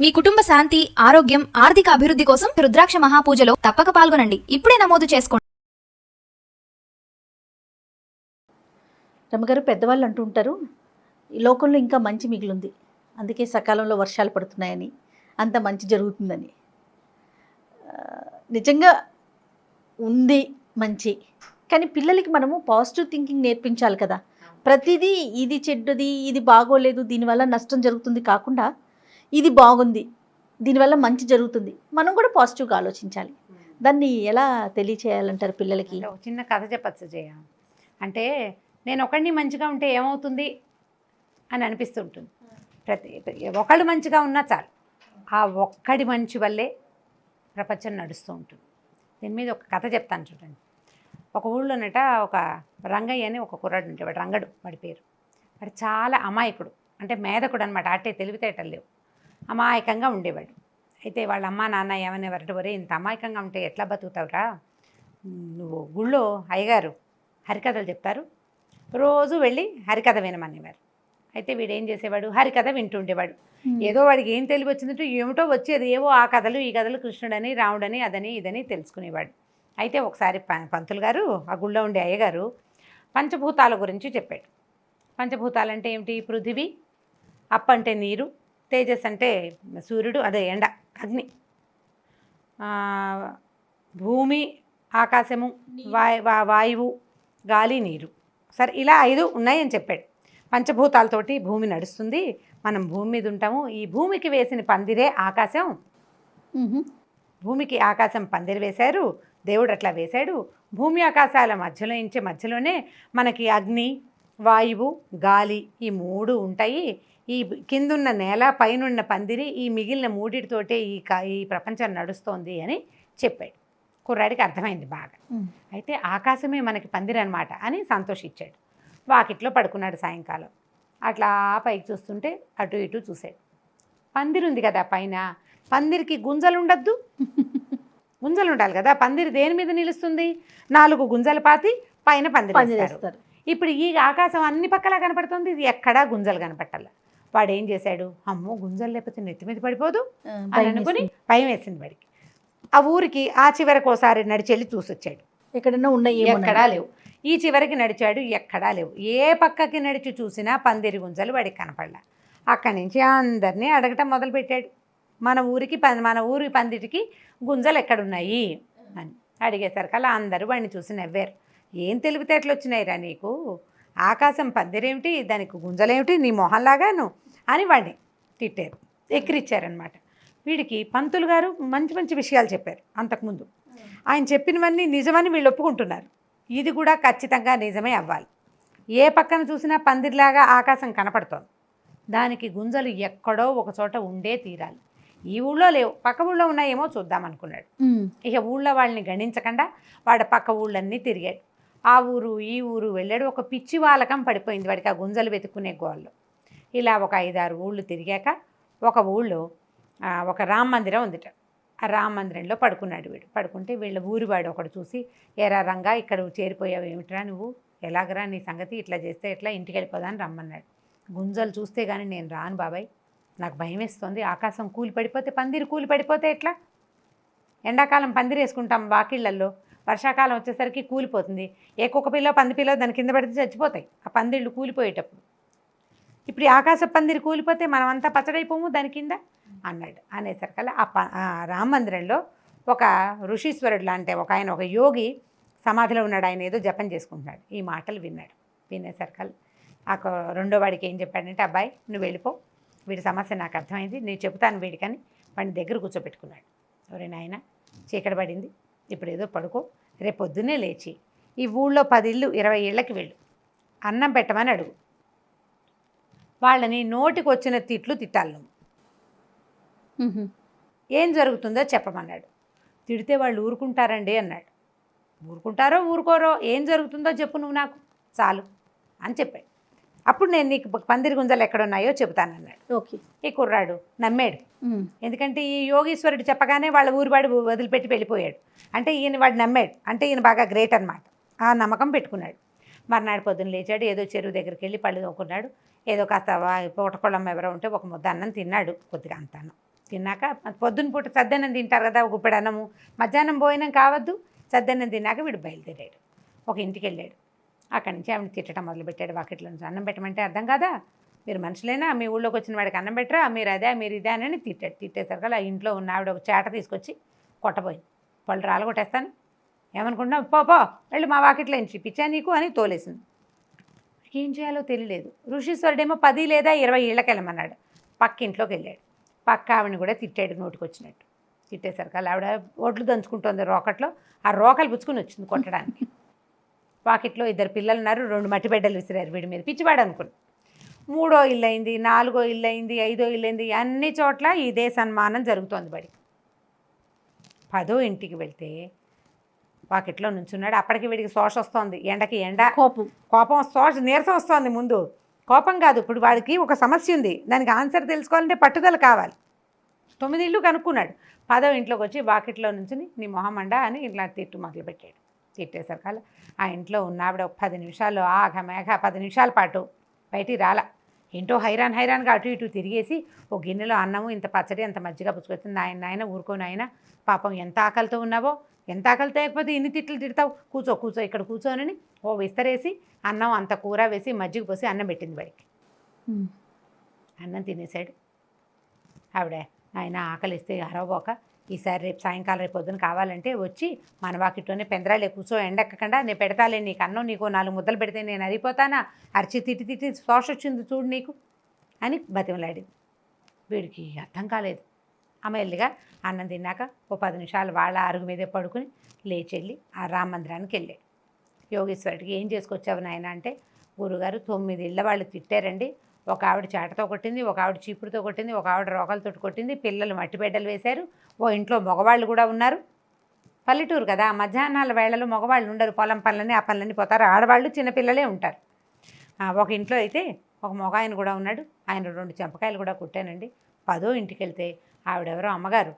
మీ కుటుంబ శాంతి, ఆరోగ్యం, ఆర్థిక అభివృద్ధి కోసం రుద్రాక్ష మహాపూజలో తప్పక పాల్గొనండి. ఇప్పుడే నమోదు చేసుకోండి. రమ్మగారు, పెద్దవాళ్ళు అంటూ ఉంటారు, ఈ లోకంలో ఇంకా మంచి మిగిలింది, అందుకే సకాలంలో వర్షాలు పడుతున్నాయని, అంత మంచి జరుగుతుందని. నిజంగా ఉంది మంచి. కానీ పిల్లలకి మనము పాజిటివ్ థింకింగ్ నేర్పించాలి కదా. ప్రతిదీ ఇది చెడ్డది, ఇది బాగోలేదు, దీనివల్ల నష్టం జరుగుతుంది కాకుండా ఇది బాగుంది, దీనివల్ల మంచి జరుగుతుంది, మనం కూడా పాజిటివ్గా ఆలోచించాలి. దాన్ని ఎలా తెలియచేయాలంటారు పిల్లలకి? ఒక చిన్న కథ చెప్పచ్చు జయ. అంటే నేను ఒకడిని మంచిగా ఉంటే ఏమవుతుంది అని అనిపిస్తుంటుంది. ఒకళ్ళు మంచిగా ఉన్నా చాలు, ఆ ఒక్కడి మంచి వల్లే ప్రపంచం నడుస్తూ ఉంటుంది. దీని మీద ఒక కథ చెప్తాను చూడండి. ఒక ఊళ్ళోనట ఒక రంగయ్య అని ఒక కుర్రాడు ఉండేవాడు. రంగడు వాడి పేరు. వాడు చాలా అమాయకుడు, అంటే మేధకుడు అనమాట. అట్టే తెలివితేటలు లేవు, అమాయకంగా ఉండేవాడు. అయితే వాళ్ళ అమ్మ నాన్న ఏమనేవారంటే, ఒరే ఇంత అమాయకంగా ఉంటే ఎట్లా బతుకుతావురా, నువ్వు గుళ్ళో అయ్యగారు హరికథలు చెప్తారు, రోజు వెళ్ళి హరికథ వినమనేవారు. అయితే వీడు ఏం చేసేవాడు, హరికథ వింటుండేవాడు. ఏదో వాడికి ఏం తెలివి వచ్చినట్టు ఏమిటో వచ్చేది, ఏవో ఆ కథలు ఈ కథలు, కృష్ణుడని రాముడని అదని ఇదని తెలుసుకునేవాడు. అయితే ఒకసారి పంతులు గారు, ఆ గుళ్ళో ఉండే అయ్యగారు, పంచభూతాల గురించి చెప్పాడు. పంచభూతాలు అంటే ఏమిటి? పృథివీ, అప్పు అంటే నీరు, తేజస్ అంటే సూర్యుడు, అదే ఎండ అగ్ని, భూమి ఆకాశము, వాయువు, గాలి, నీరు. సరే, ఇలా 5 ఉన్నాయని చెప్పాడు. పంచభూతాలతోటి భూమి నడుస్తుంది, మనం భూమి మీద ఉంటాము. ఈ భూమికి వేసిన పందిరే ఆకాశం. భూమికి ఆకాశం పందిరి వేశారు, దేవుడు అట్లా వేశాడు. భూమి ఆకాశాల మధ్యలోనే మనకి అగ్ని, వాయువు, గాలి, ఈ 3 ఉంటాయి. ఈ కిందున్న నేల, పైనున్న పందిరి, ఈ మిగిలిన 3తోటే ఈ ప్రపంచం నడుస్తోంది అని చెప్పాడు. కుర్రాడికి అర్థమైంది బాగా. అయితే ఆకాశమే మనకి పందిరి అనమాట అని సంతోషించాడు. వాకిట్లో పడుకున్నాడు సాయంకాలం. అట్లా పైకి చూస్తుంటే అటు ఇటు చూశాడు. పందిరి ఉంది కదా పైన, పందిరికి గుంజలు ఉండద్దు, గుంజలు ఉండాలి కదా. పందిరి దేని మీద నిలుస్తుంది? 4 గుంజలు పాతి పైన పందిరి వేస్తారు. ఇప్పుడు ఈ ఆకాశం అన్ని పక్కలా కనపడుతుంది, ఇది ఎక్కడా గుంజలు కనపట్టాల. వాడు ఏం చేశాడు, అమ్మో గుంజలు లేకపోతే నెత్తి మీద పడిపోదు అని అనుకుని భయం వేసింది వాడికి. ఆ ఊరికి ఆ చివరికి ఒకసారి నడిచెళ్ళి చూసొచ్చాడు. ఎక్కడన్నా ఉన్నాయి? ఎక్కడా లేవు. ఈ చివరికి నడిచాడు, ఎక్కడా లేవు. ఏ పక్కకి నడిచి చూసినా పందిరి గుంజలు వాడికి కనపడలా. అక్కడి నుంచి అందరినీ అడగటం మొదలుపెట్టాడు, మన ఊరి పందిరికి గుంజలు ఎక్కడున్నాయి అని. అడిగేసరికల్లా అందరూ వాడిని చూసి నవ్వారు. ఏం తెలివితేటలు వచ్చినాయిరా నీకు, ఆకాశం పందిరేమిటి, దానికి గుంజలేమిటి, నీ మొహంలాగాను అని వాడిని తిట్టారు, ఎక్కిరిచ్చారనమాట. వీడికి పంతులు గారు మంచి మంచి విషయాలు చెప్పారు అంతకుముందు. ఆయన చెప్పినవన్నీ నిజమని వీళ్ళు ఒప్పుకుంటున్నారు. ఇది కూడా ఖచ్చితంగా నిజమే అవ్వాలి. ఏ పక్కన చూసినా పందిరిలాగా ఆకాశం కనపడుతోంది, దానికి గుంజలు ఎక్కడో ఒక చోట ఉండే తీరాలి. ఈ ఊళ్ళో లేవు, పక్క ఊళ్ళో ఉన్నాయేమో చూద్దామనుకున్నాడు. ఇక ఊళ్ళో వాళ్ళని గణించకుండా వాడు పక్క ఊళ్ళన్నీ తిరిగాడు. ఆ ఊరు ఈ ఊరు వెళ్ళాడు. ఒక పిచ్చి వాలకం పడిపోయింది వాడికి ఆ గుంజలు వెతుక్కునే గోళ్ళు. ఇలా ఒక 5-6 ఊళ్ళు తిరిగాక ఒక ఊళ్ళో ఒక రామ మందిరం ఉందిట. ఆ రామ మందిరంలో పడుకున్నాడు వీడు. పడుకుంటే వీళ్ళ ఊరివాడు ఒకడు చూసి, ఏరా రంగా ఇక్కడ చేరిపోయావు ఏమిట్రా నువ్వు, ఎలాగరా నీ సంగతి, ఇట్లా చేస్తే ఎట్లా, ఇంటికి వెళ్ళిపోదాని రమ్మన్నాడు. గుంజలు చూస్తే కానీ నేను రాను బాబాయ్, నాకు భయం వేస్తుంది, ఆకాశం కూలి పడిపోతే, పందిరి కూలి పడిపోతే ఎట్లా, ఎండాకాలం పందిరి వేసుకుంటాం వాకిళ్ళల్లో, వర్షాకాలం వచ్చేసరికి కూలిపోతుంది, ఏ కుక్క పిల్లో పంది పిల్లో దాని కింద పడితే చచ్చిపోతాయి ఆ పందిళ్ళు కూలిపోయేటప్పుడు. ఇప్పుడు ఈ ఆకాశ పందిరి కూలిపోతే మనమంతా పచ్చడైపోము దాని కింద అన్నాడు. అనేసరికల్లా ఆ రామ మందిరంలో ఒక ఋషీశ్వరుడు లాంటి ఒక ఆయన, ఒక యోగి సమాధిలో ఉన్నాడు. ఆయన ఏదో జపం చేసుకుంటున్నాడు. ఈ మాటలు విన్నాడు. వినేసరికల్లా రెండో వాడికి ఏం చెప్పాడంటే, అబ్బాయి నువ్వు వెళ్ళిపో, వీడి సమస్య నాకు అర్థమైంది, నేను చెబుతాను వీడికని వాడిని దగ్గర కూర్చోబెట్టుకున్నాడు. ఎవరే నాయన, చీకటి పడింది, ఇప్పుడు ఏదో పడుకో, రేపు పొద్దున్నే లేచి ఈ ఊళ్ళో 10 ఇళ్ళు 20 ఇళ్ళకి వెళ్ళు, అన్నం పెట్టమని అడుగు, వాళ్ళని నోటికి వచ్చిన తిట్లు తిట్టాలి నువ్వు, ఏం జరుగుతుందో చెప్పమన్నాడు. తిడితే వాళ్ళు ఊరుకుంటారండి అన్నాడు. ఊరుకుంటారో ఊరుకోరో, ఏం జరుగుతుందో చెప్పు నువ్వు నాకు చాలు అని చెప్పాడు. అప్పుడు నేను నీకు పందిరి గుంజలు ఎక్కడున్నాయో చెబుతానన్నాడు. ఓకే. ఈ కుర్రాడు నమ్మాడు. ఎందుకంటే ఈ యోగీశ్వరుడు చెప్పగానే వాళ్ళ ఊరివాడు వదిలిపెట్టి వెళ్ళిపోయాడు. అంటే ఈయన వాడు నమ్మాడు, అంటే ఈయన బాగా గ్రేట్ అనమాట. ఆ నమ్మకం పెట్టుకున్నాడు. మర్నాడు పొద్దున్న లేచాడు, ఏదో చెరువు దగ్గరికి వెళ్ళి పళ్ళు తోముకున్నాడు. ఏదో కాస్త పూటకొళ్ళం ఎవరో ఉంటే ఒక ముద్ద అన్నం తిన్నాడు, కొద్దిగా అంత అన్నం. తిన్నాక పొద్దున పూట సద్దన్నం తింటారు కదా, ఒక గుప్పెడు అన్నము, మధ్యాహ్నం భోజనం కావద్దు, సద్దన్నం తిన్నాక వీడు బయలుదేరాడు, ఒక ఇంటికి వెళ్ళాడు. అక్కడి నుంచి ఆవిడ తిట్టడం మొదలుపెట్టాడు. వాకిట్లో నుంచి అన్నం పెట్టమంటే అర్థం కాదా, మీరు మనుషులైనా, మీ ఊళ్ళోకి వచ్చిన వాడికి అన్నం పెట్టరా, మీరు అదే మీరు ఇదే అని తిట్టాడు. తిట్టేసరికి ఆ ఇంట్లో ఉన్న ఆవిడ ఒక చేట తీసుకొచ్చి కొట్టబోయింది. పళ్ళు రాలగొట్టేస్తాను, ఏమనుకుంటున్నావు, పో పో వెళ్ళి మా వాకిట్లో నుంచి పిచ్చా నీకు అని తోలేసింది. ఏం చేయాలో తెలియలేదు. ఋషీశ్వరుడేమో 10 లేదా 20 ఏళ్ళకి వెళ్ళమన్నాడు. పక్క ఇంట్లోకి వెళ్ళాడు. పక్క ఆవిడని కూడా తిట్టాడు నోటికొచ్చినట్టు. తిట్టేసరికి ఆవిడ ఒడ్లు దంచుకుంటుంది రోకట్లో, ఆ రోకలు పుచ్చుకుని వచ్చింది కొట్టడానికి. వాకిట్లో 2 పిల్లలు ఉన్నారు, 2 మట్టి బిడ్డలు విసిరారు వీడి మీద. పిచ్చివాడు అనుకుని 3వ ఇల్లు అయింది, 4వ ఇల్లు అయింది, 5వ ఇల్లు అయింది, అన్ని చోట్ల ఇదే సన్మానం జరుగుతోంది. బడి 10వ ఇంటికి వెళ్తే వాకిట్లో నుంచున్నాడు. అప్పటికి వీడికి శోష వస్తోంది, ఎండకి ఎండ, కోపం శోష, నీరసం వస్తోంది. ముందు కోపం కాదు, ఇప్పుడు వాడికి ఒక సమస్య ఉంది, దానికి ఆన్సర్ తెలుసుకోవాలంటే పట్టుదల కావాలి. 9 ఇళ్ళు కనుక్కున్నాడు. 10వ ఇంట్లోకి వచ్చి వాకిట్లో నుంచుని నీ మొహమండ అని ఇట్లా తిట్టు మొదలుపెట్టాడు. తిట్టేసరికాల ఆ ఇంట్లో ఉన్న ఆవిడ 10 నిమిషాలు ఆగమేఘ 10 నిమిషాల పాటు బయటికి రాలా. ఏంటో హైరాన్గా అటు ఇటు తిరిగేసి ఓ గిన్నెలో అన్నము, ఇంత పచ్చడి, అంత మజ్జిగ పుచ్చుకొచ్చింది. నాయన ఊరుకోని ఆయన, పాపం ఎంత ఆకలితో ఉన్నావో, ఎంత ఆకలితో లేకపోతే ఇన్ని తిట్లు తిడతావు, కూర్చో ఇక్కడ కూర్చోనని ఓ విస్తరేసి అన్నం అంత కూర వేసి మజ్జిగ పోసి అన్నం పెట్టింది వాడికి. అన్నం తినేసాడు. ఆవిడ ఆయన ఆకలిస్తే అరవబోక, ఈసారి రేపు సాయంకాలం రేపు పొద్దున కావాలంటే వచ్చి మన వాకిట్లోనే పెందరాలే కూర్చో, ఎండెక్కకుండా నేను పెడతాలే నీకు అన్నం, నీకు 4 ముద్దలు పెడితే నేను అరిపోతానా, అరిచి తిట్టి శోష వచ్చింది చూడు నీకు అని బతిమలాడింది. వీడికి అర్థం కాలేదు. అమ్మాయిలుగా అన్నం తిన్నాక ఓ 10 నిమిషాలు వాళ్ళ అరుగు మీదే పడుకుని లేచి వెళ్ళి ఆ రామ మందిరానికి వెళ్ళాడు. యోగేశ్వరుడికి ఏం చేసుకొచ్చావు నాయన అంటే, గురుగారు 9 ఇళ్ళ వాళ్ళు తిట్టారండి, ఒక ఆవిడ చాటతో కొట్టింది, ఒక ఆవిడ చీపురుతో కొట్టింది, ఒక ఆవిడ రోకలతో కొట్టింది, పిల్లలు మట్టి బిడ్డలు వేశారు, ఓ ఇంట్లో మగవాళ్ళు కూడా ఉన్నారు. పల్లెటూరు కదా, మధ్యాహ్నాల వేళలో మగవాళ్ళు ఉండరు, పొలం పనులని ఆ పనులని పోతారు, ఆడవాళ్ళు చిన్నపిల్లలే ఉంటారు. ఒక ఇంట్లో అయితే ఒక మగ ఆయన కూడా ఉన్నాడు, ఆయన 2 చెంపకాయలు కూడా కుట్టానండి. 10వ ఇంటికి వెళ్తే ఆవిడెవరో అమ్మగారు,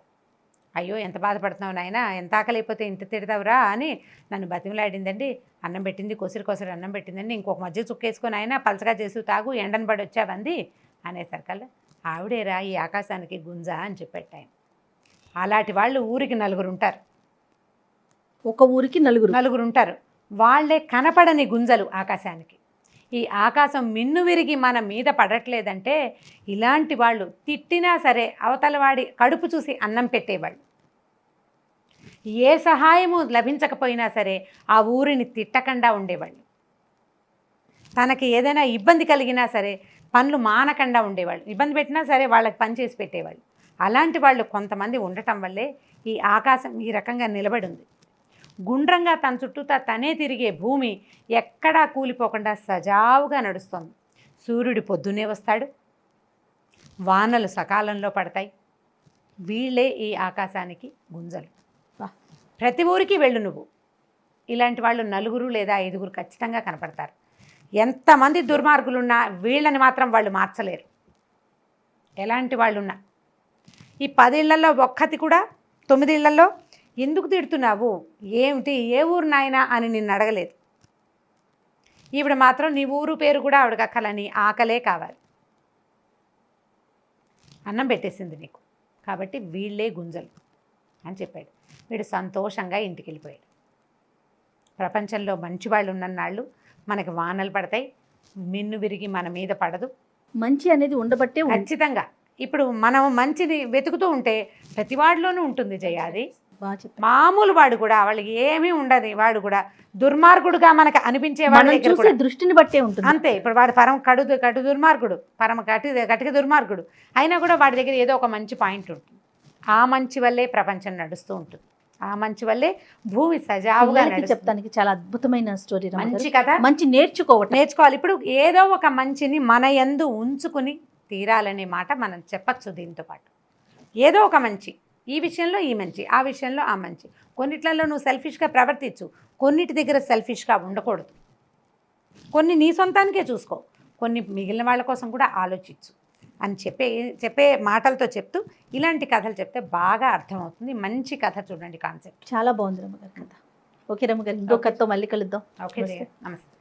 అయ్యో ఎంత బాధపడుతున్నావు నాయన, ఎంత ఆకలిపోతే ఇంత తిడతావురా అని నన్ను బతిమలాడిందండి, అన్నం పెట్టింది, కొసరి అన్నం పెట్టిందండి, ఇంకొక మధ్య చుక్కేసుకొని ఆయన పలసగా చేసి తాగు, ఎండను పడి వచ్చావంది అనేసరికల్లా ఆవిడేరా ఈ ఆకాశానికి గుంజ అని చెప్పాడు ఆయన. అలాంటి వాళ్ళు ఊరికి 4 ఉంటారు, ఒక ఊరికి 4 ఉంటారు. వాళ్ళే కనపడని గుంజలు ఆకాశానికి. ఈ ఆకాశం మిన్ను విరిగి మన మీద పడట్లేదంటే ఇలాంటి వాళ్ళు తిట్టినా సరే అవతల వాడి కడుపు చూసి అన్నం పెట్టేవాళ్ళు. ఏ సహాయము లభించకపోయినా సరే ఆ ఊరిని తిట్టకుండా ఉండేవాళ్ళు. తనకి ఏదైనా ఇబ్బంది కలిగినా సరే పనులు మానకుండా ఉండేవాళ్ళు. ఇబ్బంది పెట్టినా సరే వాళ్ళకి పని చేసి పెట్టేవాళ్ళు. అలాంటి వాళ్ళు కొంతమంది ఉండటం వల్లే ఈ ఆకాశం ఈ రకంగా నిలబడి ఉంది. గుండ్రంగా తన చుట్టూతా తనే తిరిగే భూమి ఎక్కడా కూలిపోకుండా సజావుగా నడుస్తుంది. సూర్యుడు పొద్దున్నే వస్తాడు, వానలు సకాలంలో పడతాయి. వీళ్ళే ఈ ఆకాశానికి గుంజలు. ప్రతి ఊరికి వెళ్ళు నువ్వు. ఇలాంటి వాళ్ళు 4 లేదా 5 ఖచ్చితంగా కనపడతారు. ఎంతమంది దుర్మార్గులున్నా వీళ్ళని మాత్రం వాళ్ళు మార్చలేరు. ఎలాంటి వాళ్ళున్నా ఈ 10 ఇళ్లలో ఒక్కటి కూడా 9 ఇళ్లలో ఎందుకు తిడుతున్నావు, ఏమిటి, ఏ ఊరు నాయనా అని నిన్ను అడగలేదు. ఈవిడ మాత్రం నీ ఊరు పేరు కూడా ఆవిడకి అక్కలని, ఆకలే కావాలి, అన్నం పెట్టేసింది నీకు, కాబట్టి వీళ్ళే గుంజలు అని చెప్పాడు. వీడు సంతోషంగా ఇంటికి వెళ్ళిపోయాడు. ప్రపంచంలో మంచి వాళ్ళు ఉన్నన్నాళ్ళు మనకి వానలు పడతాయి, మిన్ను విరిగి మన మీద పడదు. మంచి అనేది ఉండబట్టే ఖచ్చితంగా ఇప్పుడు మనం మంచిని వెతుకుతూ ఉంటే ప్రతి వాడిలోనూ ఉంటుంది జయాది. మామూలు వాడు కూడా వాళ్ళకి ఏమీ ఉండదు, వాడు కూడా దుర్మార్గుడుగా మనకు అనిపించే వాడు దృష్టిని బట్టే ఉంటుంది అంతే. ఇప్పుడు వాడు పరమ కటు దుర్మార్గుడు, కటిక దుర్మార్గుడు అయినా కూడా వాడి దగ్గర ఏదో ఒక మంచి పాయింట్ ఉంటుంది. ఆ మంచి వల్లే ప్రపంచం నడుస్తూ ఉంటుంది, ఆ మంచి వల్లే భూమి సజావుగా చెప్తానికి చాలా అద్భుతమైన స్టోరీ, మంచి కథ, మంచి నేర్చుకోవాలి. ఇప్పుడు ఏదో ఒక మంచిని మన యందు ఉంచుకుని తీరాలనే మాట మనం చెప్పచ్చు. దీంతో పాటు ఏదో ఒక మంచి, ఈ విషయంలో ఈ మంచి, ఆ విషయంలో ఆ మంచి. కొన్నిట్లలో నువ్వు సెల్ఫిష్గా ప్రవర్తించు, కొన్నిటి దగ్గర సెల్ఫిష్గా ఉండకూడదు. కొన్ని నీ సొంతానికే చూసుకో, కొన్ని మిగిలిన వాళ్ళ కోసం కూడా ఆలోచించు అని చెప్పే మాటలతో చెప్తూ ఇలాంటి కథలు చెప్తే బాగా అర్థమవుతుంది. మంచి కథ చూడండి, కాన్సెప్ట్ చాలా బాగుంది రమ్మగారి కథ. ఓకే రమ్మగారు, ఇంకో కథతో మళ్ళీ కలుద్దాం. ఓకే, నమస్తే.